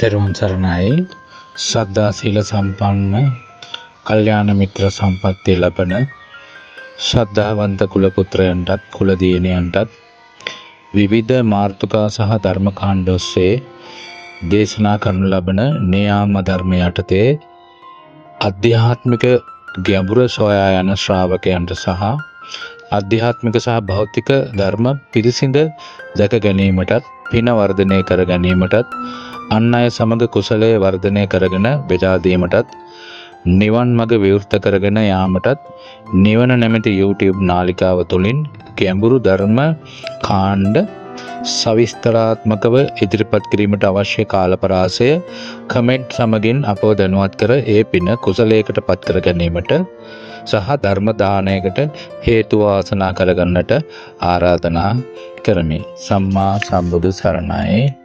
තෙරුවන් සරණයි. ශ්‍රද්ධා සීල සම්පන්න කල්යාණ මිත්‍ර සම්පත්තිය ලබන ශ්‍රද්ධාවන්ත කුල පුත්‍රයන්ටත් කුල දියණියන්ටත් විවිධ මාර්තුකා සහ ධර්ම කාණ්ඩ ඔස්සේ දේශනා කරනු ලබන න්‍යාම ධර්ම යටතේ අධ්‍යාත්මික ගැඹුර සොයා යන ශ්‍රාවකයන්ට සහ ආධ්‍යාත්මික සහ භෞතික ධර්ම පිරිසිඳ දැක ගැනීමටත් පින වර්ධනය කර ගැනීමටත් අන් අය සමග කුසලයේ වර්ධනය කරගෙන බෙදා දීමටත් නිවන් මඟ විවෘත කරගෙන යාමටත් නිවන නැමැති YouTube නාලිකාව තුළින් ගැඹුරු ධර්ම කාණ්ඩ සවිස්තරාත්මකව ඉදිරිපත් කිරීමට අවශ්‍ය කාලපරාසය කමෙන්ට් සමගින් අපව දැනුවත් කර ඒ පින කුසලයකට පත් කර ගැනීමට සහ ධර්ම දානයකට හේතු වාසනා කරගන්නට ආරාධනා කරමි. සම්මා සම්බුදු සරණයි.